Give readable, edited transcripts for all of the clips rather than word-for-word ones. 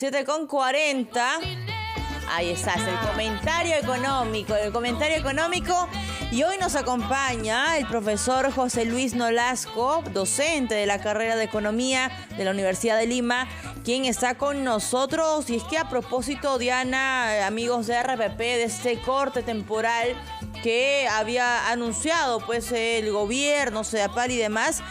7:40. Ahí está, es el comentario económico. Y hoy nos acompaña el profesor José Luis Nolasco, docente de la carrera de Economía de la Universidad de Lima, quien está con nosotros. Y es que a propósito, Diana, amigos de RPP, de este corte temporal que había anunciado pues el gobierno, CEDAPAL y demás,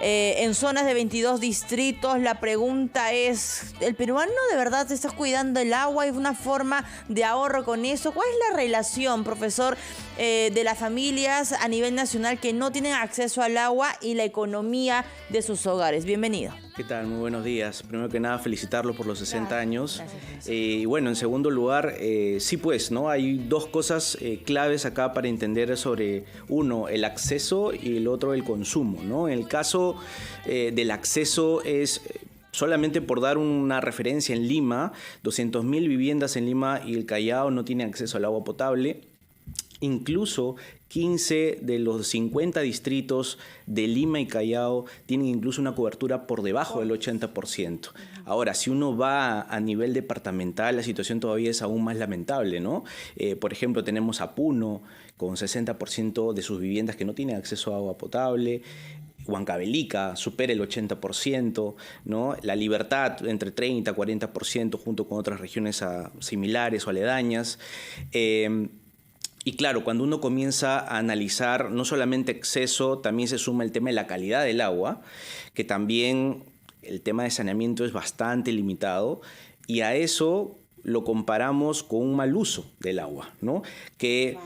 en zonas de 22 distritos, la pregunta es, ¿el peruano de verdad está cuidando el agua? ¿Hay una forma de ahorro con eso? ¿Cuál es la relación, profesor, de las familias a nivel nacional que no tienen acceso al agua y la economía de sus hogares? Bienvenido. ¿Qué tal? Muy buenos días. Primero que nada, felicitarlo por los 60 años. Gracias. Y bueno, en segundo lugar, sí pues, ¿no? Hay dos cosas claves acá para entender sobre, uno, el acceso y el otro, el consumo, ¿no? En el caso del acceso es... Solamente por dar una referencia, en Lima, 200.000 viviendas en Lima y el Callao no tienen acceso al agua potable. Incluso 15 de los 50 distritos de Lima y Callao tienen incluso una cobertura por debajo del 80%. Ahora, si uno va a nivel departamental, la situación todavía es aún más lamentable, ¿no? Por ejemplo, tenemos a Puno con 60% de sus viviendas que no tienen acceso a agua potable. Huancavelica supera el 80%, ¿no? La Libertad entre 30 y 40% junto con otras regiones similares o aledañas. Y claro, cuando uno comienza a analizar no solamente acceso, también se suma el tema de la calidad del agua, que también el tema de saneamiento es bastante limitado, y a eso lo comparamos con un mal uso del agua, ¿no? Que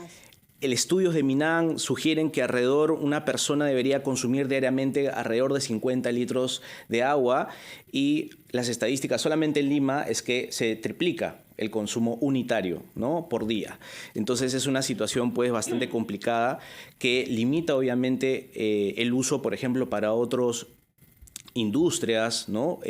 el estudios de MINAN sugieren que una persona debería consumir diariamente alrededor de 50 litros de agua, y las estadísticas solamente en Lima es que se triplica el consumo unitario, ¿no? Por día. Entonces es una situación pues bastante complicada que limita obviamente el uso, por ejemplo, para otros industrias, ¿no?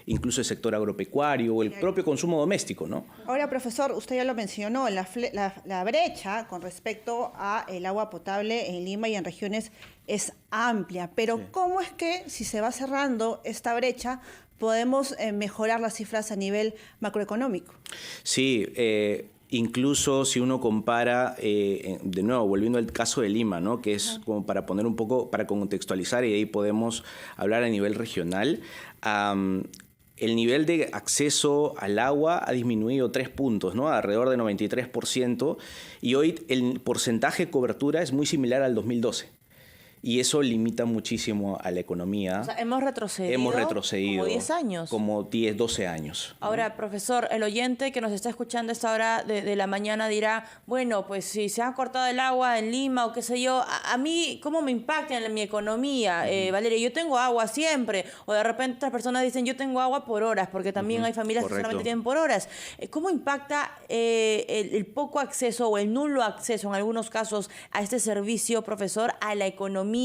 Incluso el sector agropecuario o el propio consumo doméstico, ¿no? Ahora, profesor, usted ya lo mencionó, la brecha con respecto a el agua potable en Lima y en regiones es amplia, pero sí. ¿Cómo es que si se va cerrando esta brecha podemos mejorar las cifras a nivel macroeconómico? Sí, incluso si uno compara, de nuevo, volviendo al caso de Lima, ¿no? Que es como para poner un poco, para contextualizar, y de ahí podemos hablar a nivel regional. El nivel de acceso al agua ha disminuido 3 puntos, ¿no? Alrededor de 93%, y hoy el porcentaje de cobertura es muy similar al 2012. Y eso limita muchísimo a la economía. O sea, hemos retrocedido. Como 10 años. Como 10, 12 años. Ahora, profesor, el oyente que nos está escuchando a esta hora de la mañana dirá, bueno, pues si se ha cortado el agua en Lima o qué sé yo, a mí, ¿cómo me impacta en mi economía? Valeria, yo tengo agua siempre. O de repente otras personas dicen, yo tengo agua por horas, porque también hay familias que solamente tienen por horas. ¿Cómo impacta el poco acceso o el nulo acceso en algunos casos a este servicio, profesor, a la economía?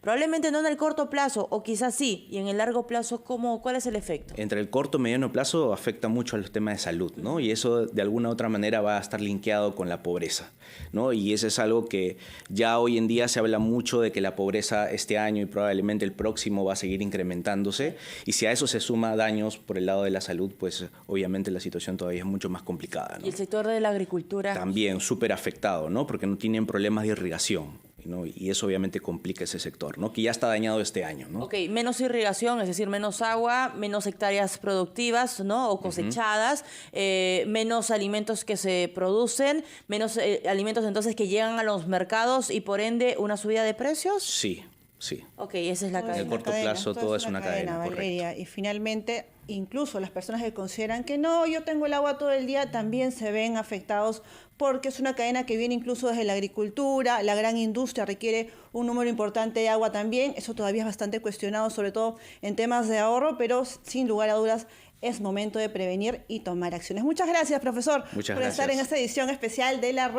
Probablemente no en el corto plazo, o quizás sí, y en el largo plazo, ¿cuál es el efecto? Entre el corto y mediano plazo afecta mucho a los temas de salud, ¿no? Y eso de alguna u otra manera va a estar linkeado con la pobreza, ¿no? Y eso es algo que ya hoy en día se habla mucho de que la pobreza este año y probablemente el próximo va a seguir incrementándose, y si a eso se suma daños por el lado de la salud, pues obviamente la situación todavía es mucho más complicada, ¿no? Y el sector de la agricultura también súper afectado, ¿no? Porque no tienen problemas de irrigación, ¿no? Y eso obviamente complica ese sector, ¿no? Que ya está dañado este año, ¿no? Ok, menos irrigación, es decir, menos agua, menos hectáreas productivas, ¿no? O cosechadas, menos alimentos que se producen, menos alimentos entonces que llegan a los mercados y por ende una subida de precios. Sí. Sí. Ok, esa es la cadena. En el corto plazo todo es una cadena, Valeria. correcto. Y finalmente, incluso las personas que consideran que no, yo tengo el agua todo el día, también se ven afectados porque es una cadena que viene incluso desde la agricultura, la gran industria requiere un número importante de agua también. Eso todavía es bastante cuestionado, sobre todo en temas de ahorro, pero sin lugar a dudas es momento de prevenir y tomar acciones. Muchas gracias, profesor, por estar en esta edición especial de La